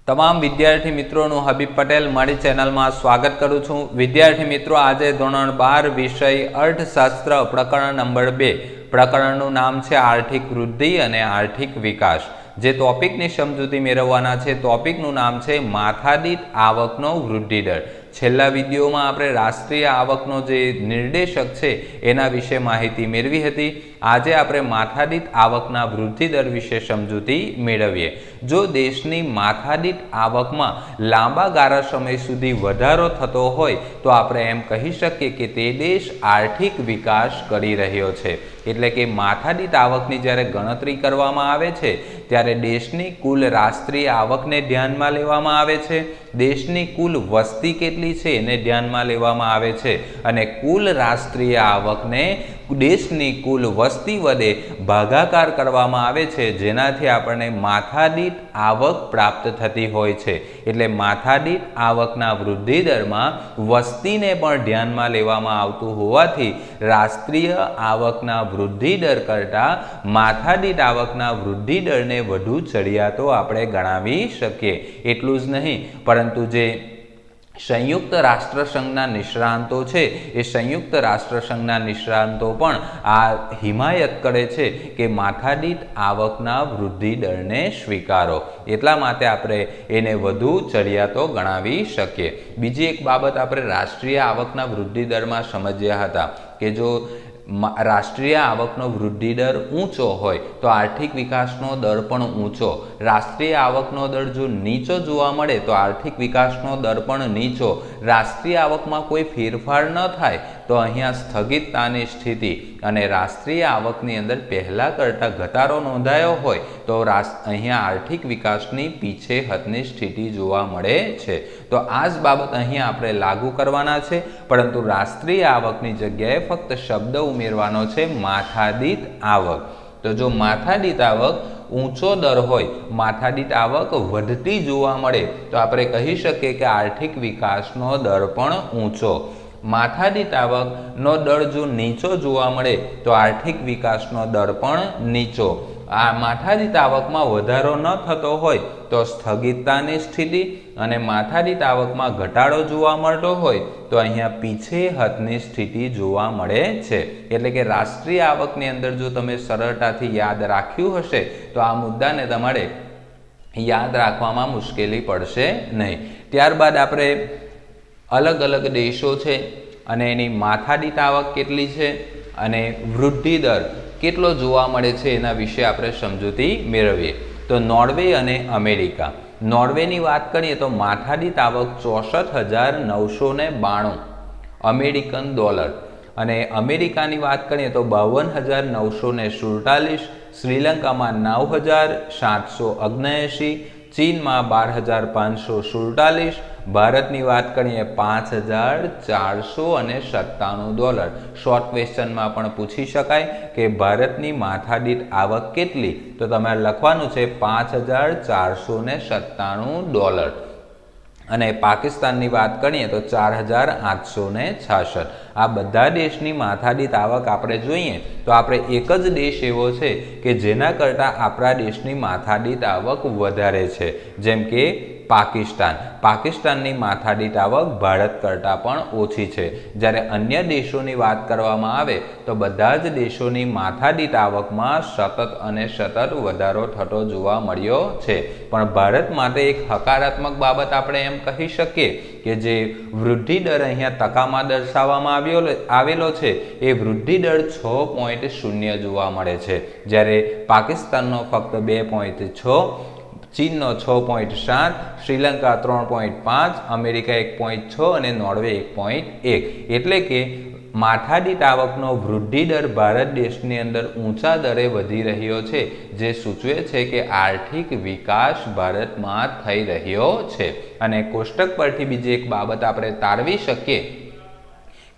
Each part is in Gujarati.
તમામ વિદ્યાર્થી મિત્રોનું હબીબ પટેલ મારી ચેનલમાં સ્વાગત કરું છું। વિદ્યાર્થી મિત્રો, આજે ધોરણ 12 વિષય અર્થશાસ્ત્ર પ્રકરણ નંબર 2 પ્રકરણનું નામ છે આર્થિક વૃદ્ધિ અને આર્થિક વિકાસ। જે ટોપિકની સમજૂતી મેળવવાના છે ટોપિકનું નામ છે માથાદીઠ આવકનો વૃદ્ધિ દર। છેલ્લા વિડીયોમાં આપણે રાષ્ટ્રીય આવકનો જે નિર્દેશક છે એના વિશે માહિતી મેળવી હતી। આજે આપણે માથાદીઠ આવકના વૃદ્ધિ દર વિશે સમજૂતી મેળવીએ। જો દેશની માથાદીઠ આવકમાં લાંબા ગાળા સમય સુધી વધારો થતો હોય તો આપણે એમ કહી શકીએ કે તે દેશ આર્થિક વિકાસ કરી રહ્યો છે। એટલે કે માથાદીઠ આવકની જ્યારે ગણતરી કરવામાં આવે છે ત્યારે દેશની કુલ રાષ્ટ્રીય આવકને ધ્યાનમાં લેવામાં આવે છે, દેશની કુલ વસ્તી કેટલી છે એને ધ્યાનમાં લેવામાં આવે છે અને કુલ રાષ્ટ્રીય આવકને દેશની કુલ વસ્તી વડે ભાગાકાર કરવામાં આવે છે, જેનાથી આપણને માથાદીઠ આવક પ્રાપ્ત થતી હોય છે। એટલે માથાદીઠ આવકના વૃદ્ધિ દરમાં વસ્તીને પણ ધ્યાનમાં લેવામાં આવતું હોવાથી રાષ્ટ્રીય આવકના વૃદ્ધિ દર કરતાં માથાદીઠ આવકના વૃદ્ધિ દરને વધુ ચડિયાતો આપણે ગણાવી શકીએ। એટલું જ નહીં, પરંતુ જે સંયુક્ત રાષ્ટ્રસંઘના નિષ્ણાંતો છે એ સંયુક્ત રાષ્ટ્રસંઘના નિષ્ણાંતો પણ આ હિમાયત કરે છે કે માથાદીઠ આવકના વૃદ્ધિ દરને સ્વીકારો। એટલા માટે આપણે એને વધુ ચડિયાતો ગણાવી શકીએ। બીજી એક બાબત આપણે રાષ્ટ્રીય આવકના વૃદ્ધિ દરમાં સમજ્યા હતા કે જો રાષ્ટ્રીય આવકનો વૃદ્ધિ દર ઊંચો હોય તો આર્થિક વિકાસનો દર પણ ઊંચો, રાષ્ટ્રીય આવકનો દર જો નીચો જોવા મળે તો આર્થિક વિકાસનો દર પણ નીચો, રાષ્ટ્રીય આવકમાં કોઈ ફેરફાર ન થાય તો અહીંયા સ્થગિતતાની સ્થિતિ અને રાષ્ટ્રીય આવકની અંદર પહેલાં કરતાં ઘટાડો નોંધાયો હોય તો અહીંયા આર્થિક વિકાસની પીછેહટની સ્થિતિ જોવા મળે છે। તો આ જ બાબત અહીંયા આપણે લાગુ કરવાના છે, પરંતુ રાષ્ટ્રીય આવકની જગ્યાએ ફક્ત શબ્દ ઉમેરવાનો છે માથાદીઠ આવક। તો જો માથાદીઠ આવક ઊંચો દર હોય, માથાદીઠ આવક વધતી જોવા મળે તો આપણે કહી શકીએ કે આર્થિક વિકાસનો દર પણ ઊંચો, માથાદીઠ આવકનો દર જો નીચો જોવા મળે તો આર્થિક વિકાસનો દર પણ નીચો। આ માથાદીઠ આવકમાં વધારો ન થતો હોય તો સ્થગિતતાની સ્થિતિ અને માથાદીઠ આવકમાં ઘટાડો જોવા મળતો હોય તો અહીંયા પીછેહટની સ્થિતિ જોવા મળે છે। એટલે કે રાષ્ટ્રીય આવકની અંદર જો તમે સરળતાથી યાદ રાખ્યું હશે તો આ મુદ્દાને તમારે યાદ રાખવામાં મુશ્કેલી પડશે નહીં। ત્યારબાદ આપણે અલગ અલગ દેશો છે અને એની માથાદીઠ આવક કેટલી છે અને વૃદ્ધિ દર કેટલો જોવા મળે છે એના વિશે આપણે સમજૂતી મેળવીએ। તો નોર્વે અને અમેરિકા। નોર્વેની વાત કરીએ તો માથાદીઠ આવક 64,992 અમેરિકન ડોલર અને અમેરિકાની વાત કરીએ તો 52,947, શ્રીલંકામાં 9,779, ચીનમાં 12,547, ભારતની વાત કરીએ 5,497 ડોલર। શોર્ટ ક્વેશ્ચનમાં પણ પૂછી શકાય કે ભારતની માથાદીઠ આવક કેટલી, તો તમારે લખવાનું છે 5,497 ડોલર। અને પાકિસ્તાનની વાત કરીએ તો 4,866। આ બધા દેશની માથાદીઠ આવક આપણે જોઈએ તો આપણે એક જ દેશ એવો છે કે જેના કરતાં આપણા દેશની માથાદીઠ આવક વધારે છે, જેમ કે પાકિસ્તાન। પાકિસ્તાનની માથાદીઠ આવક ભારત કરતાં પણ ઓછી છે। જ્યારે અન્ય દેશોની વાત કરવામાં આવે તો બધા જ દેશોની માથાદીઠ આવકમાં સતત અને સતત વધારો થતો જોવા મળ્યો છે। પણ ભારત માટે એક હકારાત્મક બાબત આપણે એમ કહી શકીએ કે જે વૃદ્ધિ દર અહીંયા ટકામાં દર્શાવવામાં આવેલો છે એ વૃદ્ધિ દર 6.0 જોવા મળે છે, જ્યારે પાકિસ્તાનનો ફક્ત 2.6, ચીનનો 6.7, શ્રીલંકા 3.5, અમેરિકા 1.6 અને નોર્વે 1.1। એટલે કે માથાદીઠ આવકનો વૃદ્ધિ દર ભારત દેશની અંદર ઊંચા દરે વધી રહ્યો છે, જે સૂચવે છે કે આર્થિક વિકાસ ભારતમાં થઈ રહ્યો છે। અને કોષ્ટક પરથી બીજી એક બાબત આપણે તારવી શકીએ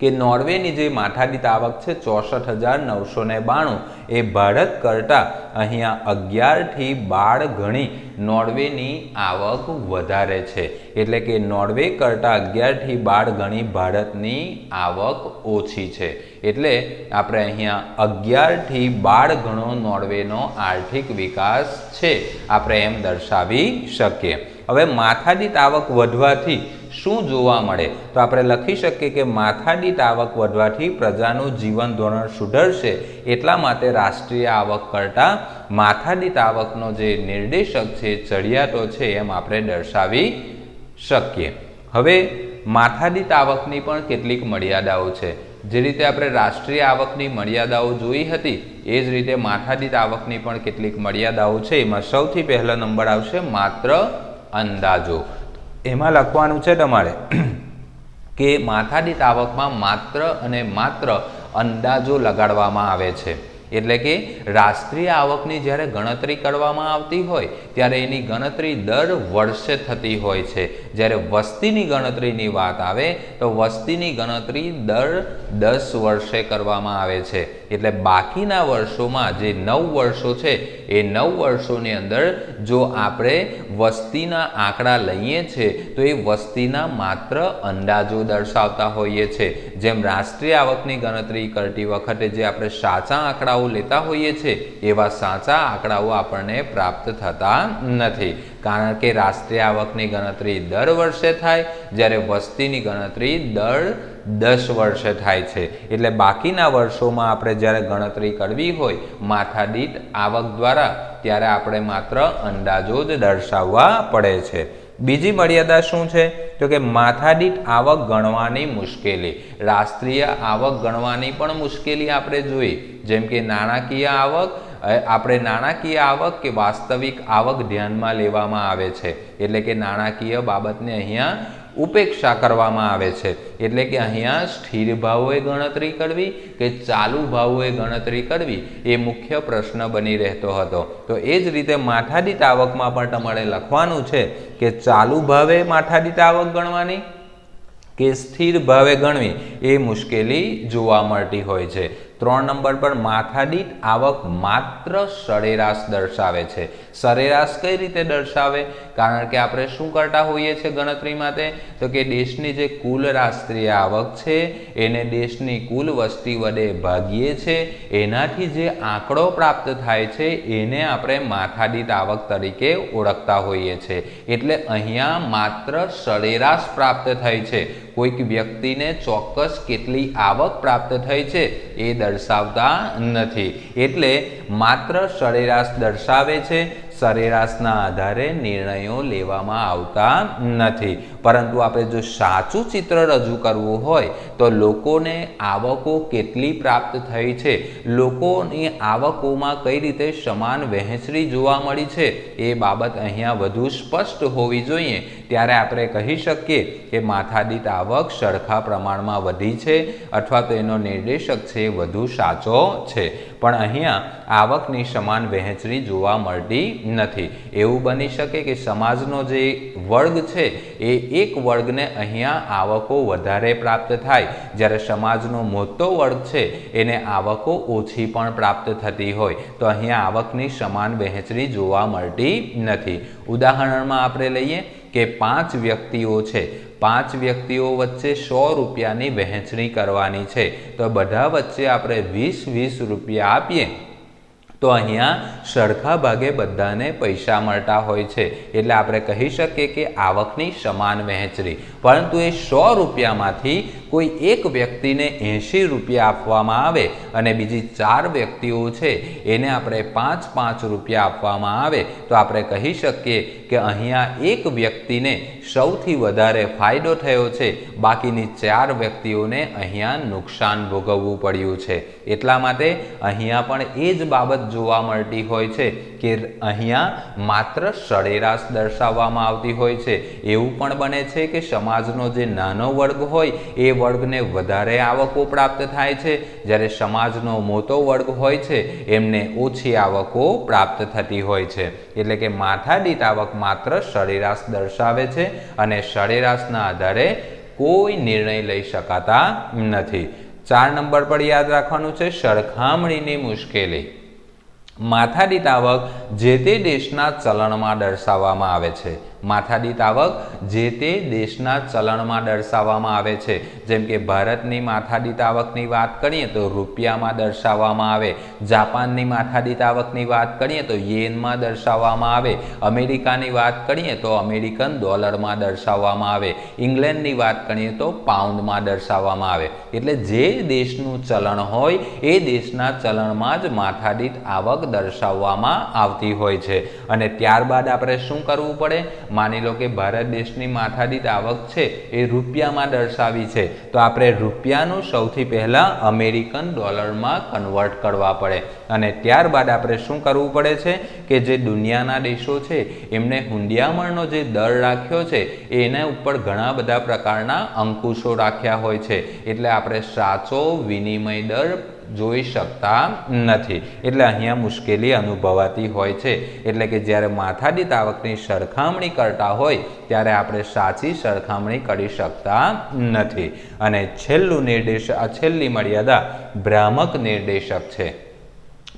કે નોર્વેની જે માથાદીઠ આવક છે 64,992 એ ભારત કરતાં અહીંયા 11 થી 12 ગણી નોર્વેની આવક વધારે છે। એટલે કે નોર્વે કરતાં 11 થી 12 ગણી ભારતની આવક ઓછી છે। એટલે આપણે અહીંયા 11 થી 12 ગણો નોર્વેનો આર્થિક વિકાસ છે આપણે એમ દર્શાવી શકીએ। હવે માથાદીઠ આવક વધવાથી શું જોવા મળે? તો આપણે લખી શકીએ કે માથાદીઠ આવક વધવાથી પ્રજાનું જીવન ધોરણ સુધરશે, એટલા માટે રાષ્ટ્રીય આવક કરતાં માથાદીઠ આવકનો જે નિર્દેશક છે, ચડિયાતો છે, એમ આપણે દર્શાવી શકીએ. હવે માથાદીઠ આવકની પણ કેટલીક મર્યાદાઓ છે. જે રીતે આપણે રાષ્ટ્રીય આવકની મર્યાદાઓ જોઈ હતી, એ જ રીતે માથાદીઠ આવકની પણ કેટલીક મર્યાદાઓ છે. એમાં સૌથી પહેલો નંબર આવશે માત્ર અંદાજો. એમાં લખવાનું છે તમારે કે માથાદીઠ આવકમાં માત્ર અને માત્ર અંદાજો લગાડવામાં આવે છે. એટલે કે રાષ્ટ્રીય આવકની જ્યારે ગણતરી કરવામાં આવતી હોય ત્યારે એની ગણતરી દર વર્ષે થતી હોય છે. જ્યારે વસ્તીની ગણતરીની વાત આવે તો વસ્તીની ગણતરી દર 10 વર્ષે કરવામાં આવે છે. એટલે બાકીના વર્ષોમાં જે 9 વર્ષો છે એ 9 વર્ષોની અંદર જો આપણે વસ્તીના આંકડા લઈએ છીએ તો એ વસ્તીના માત્ર અંદાજો દર્શાવતા હોઈએ છીએ. જેમ રાષ્ટ્રીય આવકની ગણતરી કરતી વખતે જે આપણે સાચા આંકડાઓ લેતા હોઈએ છીએ એવા સાચા આંકડાઓ આપણને પ્રાપ્ત થતા નથી, કારણ કે રાષ્ટ્રીય આવકની ગણતરી દર વર્ષે થાય, જ્યારે વસ્તીની ગણતરી દર 10 વર્ષે થાય છે. એટલે બાકીના વર્ષોમાં આપણે જ્યારે ગણતરી કરવી હોય માથાદીઠ આવક દ્વારા, ત્યારે આપણે માત્ર અંદાજો જ દર્શાવવા પડે છે. બીજી મર્યાદા શું છે? તો કે માથાદીઠ આવક ગણવાની મુશ્કેલી. રાષ્ટ્રીય આવક ગણવાની પણ મુશ્કેલી આપણે જોઈ. જેમ કે નાણાકીય આવક, આપણે નાણાકીય આવક કે વાસ્તવિક આવક ધ્યાનમાં લેવામાં આવે છે. એટલે કે નાણાકીય બાબતને અહીંયા ઉપેક્ષા કરવામાં આવે છે. એટલે કે અહીંયા સ્થિર ભાવોએ ગણતરી કરવી કે ચાલુ ભાવોએ ગણતરી કરવી એ મુખ્ય પ્રશ્ન બની રહેતો હતો. તો એ જ રીતે માથાદીઠ આવકમાં પણ તમારે લખવાનું છે કે ચાલુ ભાવે માથાદીઠ આવક ગણવાની કે સ્થિર ભાવે ગણવી એ મુશ્કેલી જોવા મળતી હોય છે. 3 નંબર પર માથાદીઠ આવક માત્ર સરેરાશ દર્શાવે છે. સરેરાશ કઈ રીતે દર્શાવે? કારણ કે આપણે શું કરતા હોઈએ છીએ ગણતરી માટે? તો કે દેશની જે કુલ રાષ્ટ્રીય આવક છે એને દેશની કુલ વસ્તી વડે ભાગીએ છીએ, એનાથી જે આંકડો પ્રાપ્ત થાય છે એને આપણે માથાદીઠ આવક તરીકે ઓળખતા હોઈએ છીએ. એટલે અહીંયા માત્ર સરેરાશ પ્રાપ્ત થઈ છે, કોઈક વ્યક્તિને ચોક્કસ કેટલી આવક પ્રાપ્ત થઈ છે એ દર્શાવતા નથી. એટલે માત્ર સરેરાશ દર્શાવે છે. સરેરાશના આધારે નિર્ણયો લેવામાં આવતા નથી. પરંતુ આપણે જો સાચું ચિત્ર રજૂ કરવું હોય તો લોકોને આવકો કેટલી પ્રાપ્ત થઈ છે, લોકોની આવકોમાં કઈ રીતે સમાન વહેંચણી જોવા મળી છે એ બાબત અહીંયા વધુ સ્પષ્ટ હોવી જોઈએ. ત્યારે આપણે કહી શકીએ કે માથાદીઠ આવક સરખા પ્રમાણમાં વધી છે અથવા તો એનો નિર્દેશક છે વધુ સાચો છે. પણ અહીંયા આવકની સમાન વહેંચણી જોવા મળતી નથી. એવું બની શકે કે સમાજનો જે વર્ગ છે એ એક વર્ગને અહીંયા આવકો વધારે પ્રાપ્ત થાય, જ્યારે સમાજનો મોટો વર્ગ છે એને આવકો ઓછી પણ પ્રાપ્ત થતી હોય. તો અહીંયા આવકની સમાન વહેંચણી જોવા મળતી નથી. ઉદાહરણમાં આપણે લઈએ કે 5 વ્યક્તિઓ છે, 5 વ્યક્તિઓ વચ્ચે 100 રૂપિયાની વહેંચણી કરવાની છે. તો બધા વચ્ચે આપણે 20-20 રૂપિયા આપીએ તો અહીંયા સરખા ભાગે બધાને પૈસા મળતા હોય છે. એટલે આપણે કહી શકીએ કે આવકની સમાન વહેંચણી. પરંતુ એ 100 રૂપિયામાંથી કોઈ એક વ્યક્તિને 80 રૂપિયા આપવામાં આવે અને બીજી 4 વ્યક્તિઓ છે એને આપણે 5-5 રૂપિયા આપવામાં આવે તો આપણે કહી શકીએ કે અહીંયા એક વ્યક્તિને સૌથી વધારે ફાયદો થયો છે, બાકીની 4 વ્યક્તિઓને અહીંયા નુકસાન ભોગવવું પડ્યું છે. એટલા માટે અહીંયા પણ એ જ બાબત જોવા મળતી હોય છે કે અહીંયા માત્ર સરેરાશ દર્શાવવામાં આવતી હોય છે. એવું પણ બને છે કે સમાજનો જે નાનો વર્ગ હોય એ વર્ગને વધારે આવકો પ્રાપ્ત થાય છે, જ્યારે સમાજનો મોટો વર્ગ હોય છે એમને ઓછી આવકો પ્રાપ્ત થતી હોય છે. એટલે કે માથાદીઠ આવક માત્ર સરેરાશ દર્શાવે છે અને સરેરાશના આધારે કોઈ નિર્ણય લઈ શકાતા નથી. 4 નંબર પર યાદ રાખવાનું છે સરખામણીની મુશ્કેલી. માથાદીઠ આવક જે તે દેશના ચલણમાં દર્શાવવામાં આવે છે. માથાદીઠ આવક જે તે દેશના ચલણમાં દર્શાવવામાં આવે છે। જેમ કે ભારતની માથાદીઠ આવકની વાત કરીએ તો રૂપિયામાં દર્શાવવામાં આવે, જાપાનની માથાદીઠ આવકની વાત કરીએ તો યેનમાં દર્શાવવામાં આવે, અમેરિકાની વાત કરીએ તો અમેરિકન ડોલરમાં દર્શાવવામાં આવે, ઇંગ્લેન્ડની વાત કરીએ તો પાઉન્ડમાં દર્શાવવામાં આવે। એટલે જે દેશનું ચલણ હોય એ દેશના ચલણમાં જ માથાદીઠ આવક દર્શાવવામાં આવતી હોય છે। અને ત્યારબાદ આપણે શું કરવું પડે? માની લો કે ભારત દેશની માથાદીઠ આવક છે એ રૂપિયામાં દર્શાવી છે, તો આપણે રૂપિયાનું સૌથી પહેલા અમેરિકન ડોલરમાં કન્વર્ટ કરવા પડે। અને ત્યારબાદ આપણે શું કરવું પડે છે કે જે દુનિયાના દેશો છે એમને હુંડિયામણનો જે દર રાખ્યો છે એના ઉપર ઘણા બધા પ્રકારના અંકુશો રાખ્યા હોય છે, એટલે આપણે સાચો વિનિમય દર જોઈ શકતા નથી। એટલે અહીંયા મુશ્કેલી અનુભવાતી હોય છે। એટલે કે જ્યારે માથાદીઠ આવકની સરખામણી કરતા હોય ત્યારે આપણે સાચી સરખામણી કરી શકતા નથી। અને છેલ્લી મર્યાદા ભ્રામક નિર્દેશક છે।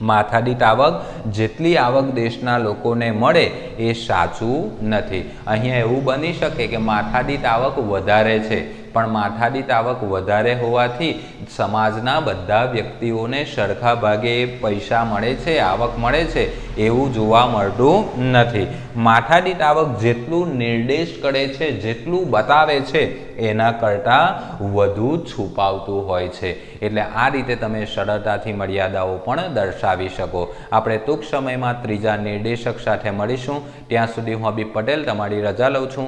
માથાદીઠ આવક જેટલી આવક દેશના લોકોને મળે એ સાચું નથી। અહીંયા એવું બની શકે કે માથાદીઠ આવક વધારે છે, પણ માથાદીઠ આવક વધારે હોવાથી સમાજના બધા વ્યક્તિઓને સરખા ભાગે પૈસા મળે છે, આવક મળે છે એવું જોવા મળતું નથી। માથાદીઠ આવક જેટલું નિર્દેશ કરે છે, જેટલું બતાવે છે એના કરતાં વધુ છુપાવતું હોય છે। એટલે આ રીતે તમે સરળતાથી મર્યાદાઓ પણ દર્શાવી શકો। આપણે ટૂંક સમયમાં ત્રીજા નિર્દેશક સાથે મળીશું। ત્યાં સુધી હું હબીબ પટેલ તમારી રજા લઉં છું।